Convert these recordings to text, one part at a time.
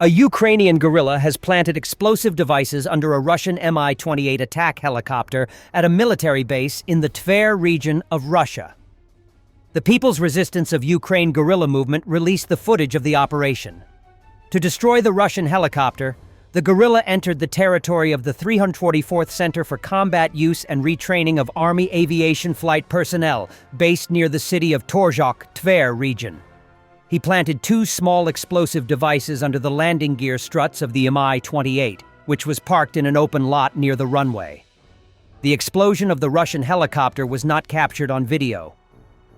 A Ukrainian guerrilla has planted explosive devices under a Russian Mi-28 attack helicopter at a military base in the Tver region of Russia. The People's Resistance of Ukraine guerrilla movement released the footage of the operation. To destroy the Russian helicopter, the guerrilla entered the territory of the 344th Center for Combat Use and Retraining of Army Aviation Flight Personnel, based near the city of Torzhok, Tver region. He planted 2 small explosive devices under the landing gear struts of the Mi-28, which was parked in an open lot near the runway. The explosion of the Russian helicopter was not captured on video.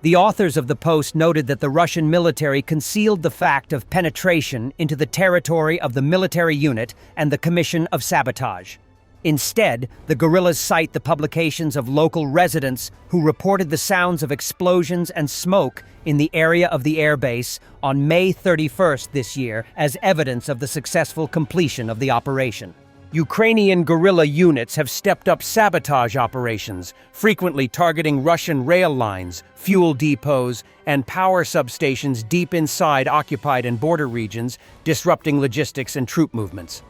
The authors of the post noted that the Russian military concealed the fact of penetration into the territory of the military unit and the commission of sabotage. Instead, the guerrillas cite the publications of local residents who reported the sounds of explosions and smoke in the area of the airbase on May 31st this year as evidence of the successful completion of the operation. Ukrainian guerrilla units have stepped up sabotage operations, frequently targeting Russian rail lines, fuel depots, and power substations deep inside occupied and border regions, disrupting logistics and troop movements.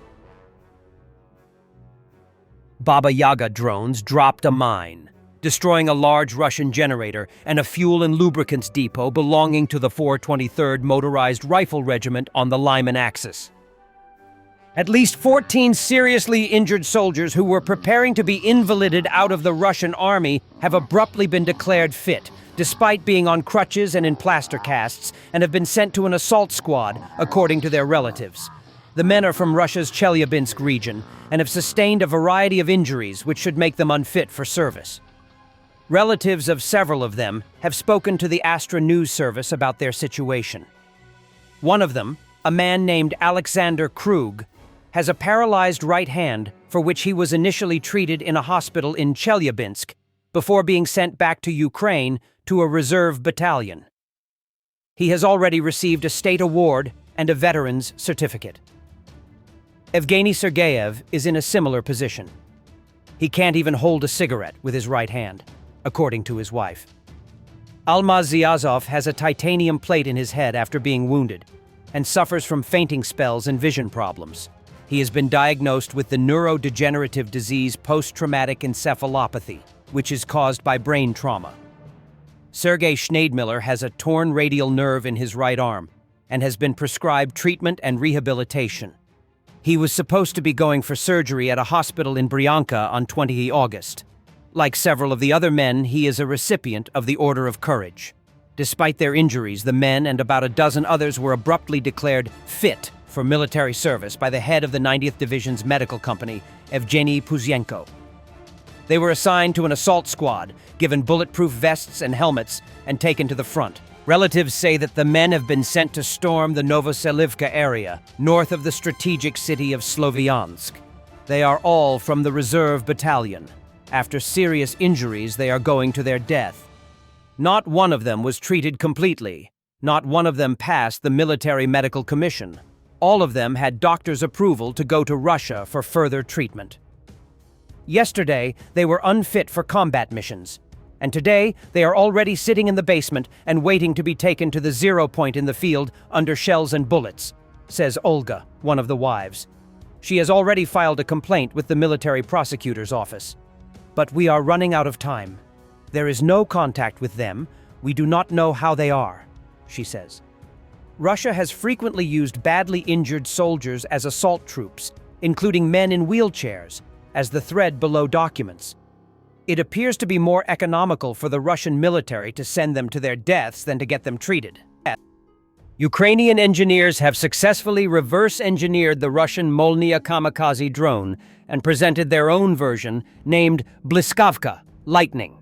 Baba Yaga drones dropped a mine, destroying a large Russian generator and a fuel and lubricants depot belonging to the 423rd Motorized Rifle Regiment on the Lyman axis. At least 14 seriously injured soldiers who were preparing to be invalided out of the Russian army have abruptly been declared fit, despite being on crutches and in plaster casts, and have been sent to an assault squad, according to their relatives. The men are from Russia's Chelyabinsk region and have sustained a variety of injuries which should make them unfit for service. Relatives of several of them have spoken to the Astra News Service about their situation. One of them, a man named Alexander Krug, has a paralyzed right hand for which he was initially treated in a hospital in Chelyabinsk before being sent back to Ukraine to a reserve battalion. He has already received a state award and a veteran's certificate. Evgeny Sergeyev is in a similar position. He can't even hold a cigarette with his right hand, according to his wife. Almaz Ziazov has a titanium plate in his head after being wounded and suffers from fainting spells and vision problems. He has been diagnosed with the neurodegenerative disease post-traumatic encephalopathy, which is caused by brain trauma. Sergei Schneidmiller has a torn radial nerve in his right arm and has been prescribed treatment and rehabilitation. He was supposed to be going for surgery at a hospital in Bryanka on 20 August. Like several of the other men, he is a recipient of the Order of Courage. Despite their injuries, the men and about a dozen others were abruptly declared fit for military service by the head of the 90th Division's medical company, Evgeny Puzienko. They were assigned to an assault squad, given bulletproof vests and helmets, and taken to the front. Relatives say that the men have been sent to storm the Novoselivka area, north of the strategic city of Sloviansk. They are all from the reserve battalion. After serious injuries, they are going to their death. Not one of them was treated completely. Not one of them passed the military medical commission. All of them had doctor's approval to go to Russia for further treatment. Yesterday, they were unfit for combat missions. And today, they are already sitting in the basement and waiting to be taken to the 0 point in the field under shells and bullets, says Olga, one of the wives. She has already filed a complaint with the military prosecutor's office. But we are running out of time. There is no contact with them. We do not know how they are, she says. Russia has frequently used badly injured soldiers as assault troops, including men in wheelchairs, as the thread below documents. It appears to be more economical for the Russian military to send them to their deaths than to get them treated. Ukrainian engineers have successfully reverse-engineered the Russian Molniya kamikaze drone and presented their own version named Bliskavka, Lightning.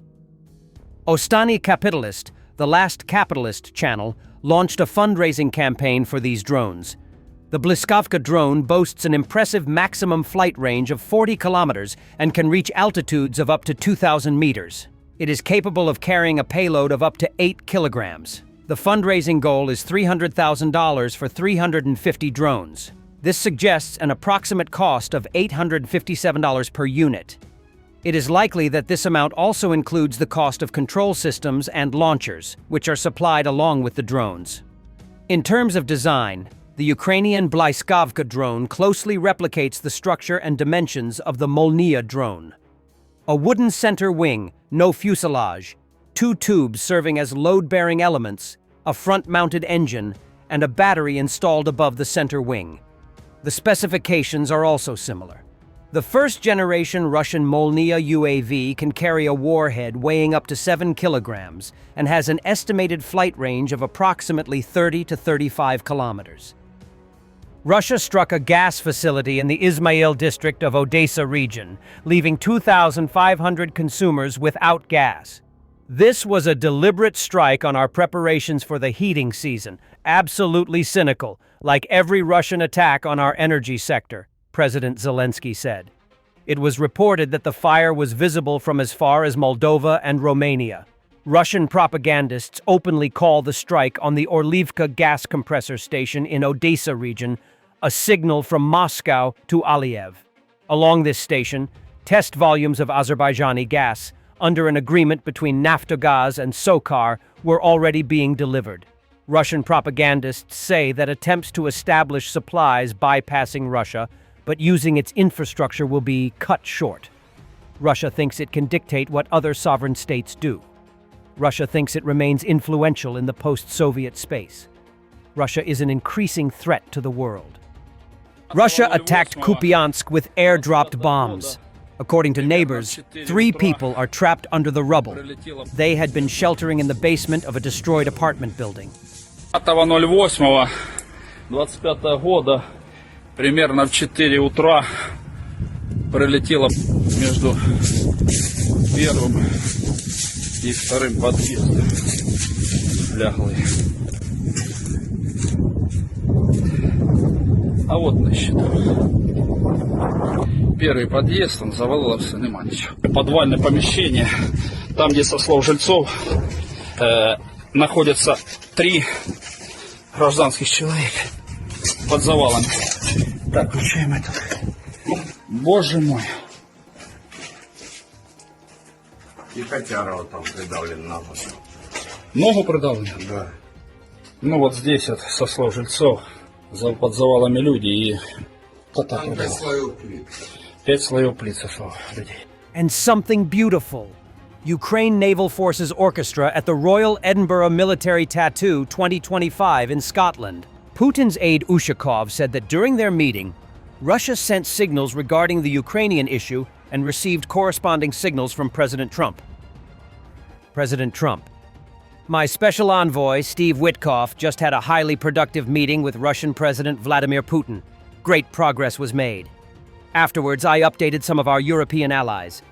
Ostani Capitalist, the Last Capitalist channel, launched a fundraising campaign for these drones. The Bliskavka drone boasts an impressive maximum flight range of 40 kilometers and can reach altitudes of up to 2,000 meters. It is capable of carrying a payload of up to 8 kilograms. The fundraising goal is $300,000 for 350 drones. This suggests an approximate cost of $857 per unit. It is likely that this amount also includes the cost of control systems and launchers, which are supplied along with the drones. In terms of design, The Ukrainian Blyskavka drone closely replicates the structure and dimensions of the Molniya drone. A wooden center wing, no fuselage, 2 tubes serving as load-bearing elements, a front-mounted engine, and a battery installed above the center wing. The specifications are also similar. The first-generation Russian Molniya UAV can carry a warhead weighing up to 7 kilograms and has an estimated flight range of approximately 30 to 35 kilometers. Russia struck a gas facility in the Ismail district of Odessa region, leaving 2,500 consumers without gas. This was a deliberate strike on our preparations for the heating season, absolutely cynical, like every Russian attack on our energy sector, President Zelensky said. It was reported that the fire was visible from as far as Moldova and Romania. Russian propagandists openly call the strike on the Orlivka gas compressor station in Odessa region a signal from Moscow to Aliyev. Along this station, test volumes of Azerbaijani gas, under an agreement between Naftogaz and Sokar, were already being delivered. Russian propagandists say that attempts to establish supplies bypassing Russia, but using its infrastructure, will be cut short. Russia thinks it can dictate what other sovereign states do. Russia thinks it remains influential in the post-Soviet space. Russia is an increasing threat to the world. Russia attacked Kupiansk with air-dropped bombs. According to neighbors, 3 people are trapped under the rubble. They had been sheltering in the basement of a destroyed apartment building. 5.08.25 года, примерно в 4 утра, прилетело между первым и вторым подъездом. Ляглый. А вот на счету. Первый подъезд, он завалился, нема ничего. Подвальное помещение, там, где, со слов жильцов, находятся 3 гражданских человека под завалами. Так, включаем этот. Боже мой. И котяра вот там придавлен на ногу. Ногу придавлен? Да. Ну вот здесь, вот, со слов жильцов, под завалами люди и... Там 5 слоев плит. 5 слоев плит, со слов людей. And something beautiful. Ukraine Naval Forces Orchestra at the Royal Edinburgh Military Tattoo 2025 in Scotland. Putin's aide Ushakov said that during their meeting, Russia sent signals regarding the Ukrainian issue and received corresponding signals from President Trump. President Trump. My special envoy, Steve Witkoff, just had a highly productive meeting with Russian President Vladimir Putin. Great progress was made. Afterwards, I updated some of our European allies.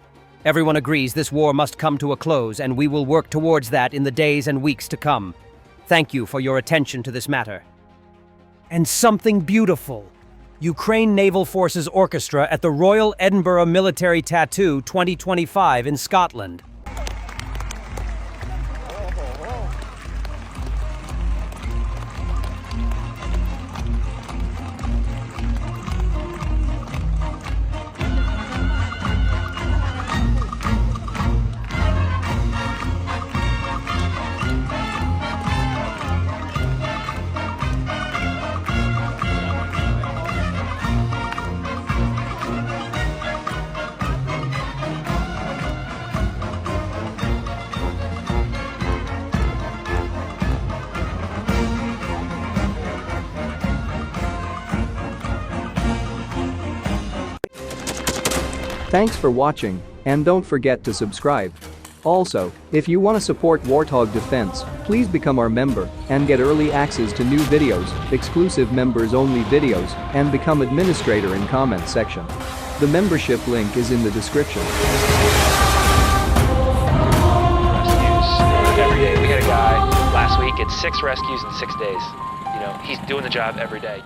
Everyone agrees this war must come to a close, and we will work towards that in the days and weeks to come. Thank you for your attention to this matter. And something beautiful. Ukraine Naval Forces Orchestra at the Royal Edinburgh Military Tattoo 2025 in Scotland. Thanks for watching, and don't forget to subscribe. Also, if you want to support Warthog Defense, please become our member and get early access to new videos, exclusive members-only videos, and become administrator in comment section. The membership link is in the description. Rescues every day. We had a guy last week at 6 rescues in 6 days. You know, he's doing the job every day.